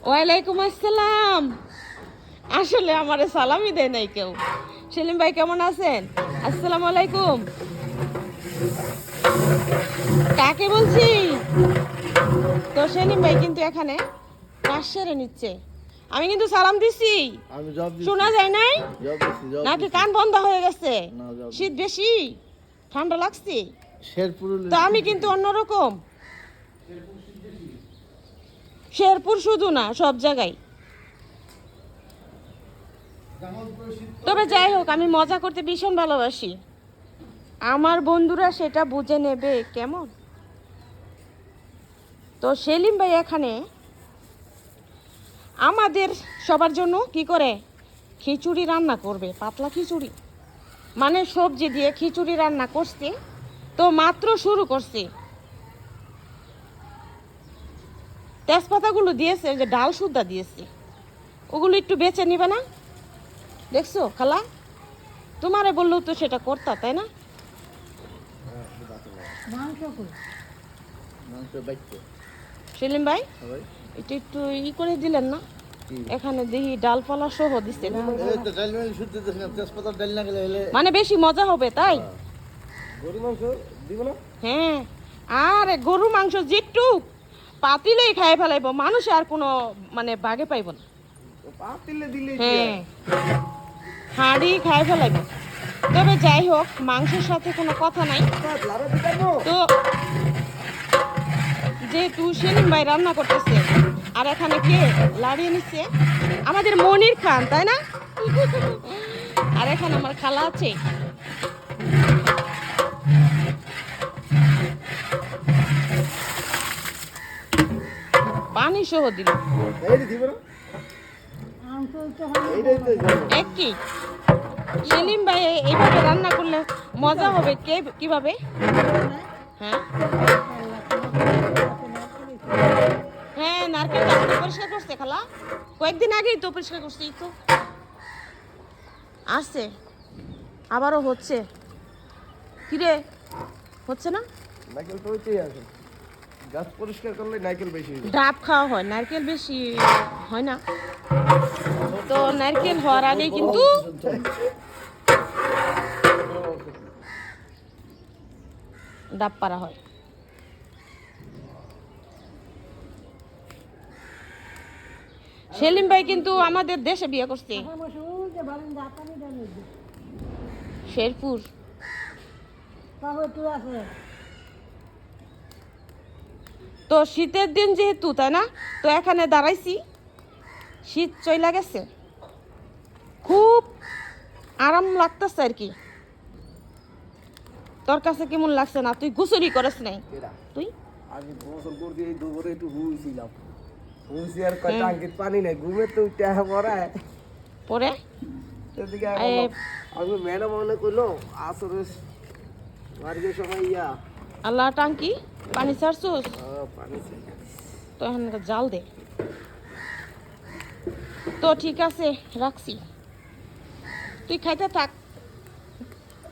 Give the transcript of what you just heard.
ওয়ালাইকুম আসসালাম। আসলে আমারে সালামই দেয় নাই কেউ। সেলিম ভাই কেমন আছেন? আসসালামু আলাইকুম। কাকে বলছি? তো সেলিম ভাই কিন্তু এখানে কাজ সেরে নিচ্ছে। আমি কিন্তু সালাম দিছি। আমি জব দিছি। শোনা যায় নাই জব নাকি দিছি। কান বন্ধ হয়ে গেছে? না, জব শীত বেশি, ঠান্ডা লাগছে। শেরপুর তো আমি কিন্তু অন্যরকম। শেরপুর শুধু না, সব জায়গায়। তবে যাই হোক, আমি মজা করতে ভীষণ ভালোবাসি। আমার বন্ধুরা সেটা বুঝে নেবে কেমন। তো সেলিম ভাই এখানে আমাদের সবার জন্য কি করে খিচুড়ি রান্না করবে, পাতলা খিচুড়ি, মানে সবজি দিয়ে খিচুড়ি রান্না করছে। তো মাত্র শুরু করছে। তেজপাতাগুলো দিয়েছে, ওই যে ডাল সুদ্ধা দিয়েছে, ওগুলো একটু বেছে নিবে না? দেখছো খালা, তোমারে বললেও তো সেটা করতা, তাই না? সেলিম ভাই এটা একটু করে দিলেন না? এখানে দেখি ডালপালা সহ দিচ্ছে, মানে বেশি মজা হবে তাই। গরু মাংস দিব না? হ্যাঁ, আর গরু মাংস যেটু পাতিলেই খাই ফেলাইব, মানুষ আর কোনো মানে বাগে পাইব না। পাতিলে দিলে হ্যাঁ, হাঁড়ি খাই ফেলাইব। তবে যাই হোক, মাংসের সাথে কোনো কথা নাই। তো যেহেতু সেলিম ভাই রান্না করতেছে আর এখানে কে লাড়িয়ে নিচ্ছে, আমাদের মনির খান, তাই না? আর এখানে আমার খালা আছে। পানি সহ দিল একই। সেলিম ভাই এইভাবে রান্না করলে মজা হবে কিভাবে? হ্যাঁ হ্যাঁ, নারকেল গাছটা পরিষ্কার করছে খালা, কয়েকদিন আগেই তো পরিষ্কার করছে। এই তো আসছে, আবারও হচ্ছে। কিরে, হচ্ছে না? নারকেল তো ওইটাই আছে, গাছ পরিষ্কার করলে নারকেল বেশি হয়। ডাব খাওয়া হয়, নারকেল বেশি হয় না। তো নারকেল হওয়ার আগে কিন্তু ডাব পাড়া হয়। সেলিম ভাই কিন্তু আমাদের দেশে বিয়ে করছে, শেরপুর। তো শীতের দিন যেহেতু, তাই না? তো এখানে দাঁড়াইছি, শীত চইলা গেছে, খুব আরাম লাগতেছে আর কি। তোর কাছে কেমন লাগছে? না তুই গুসুরি করিস নাই তুই? আমি গোসল করতে এই দুপুরে একটু হুইছিলাম, হুইছি আর কয় টাঙ্কির পানি নাই, ঘুমে তো উঠে পড়ায় পরে এদিকে আমি ম্যাডাম মনে করলো আসরে মার্গের সময় ইয়া আল্লাহ টাঙ্কি পানি ছাড়ছুস, পানি তো এখন জাল দে। তো ঠিক আছে, রাখছি, তুই খাইতে থাক।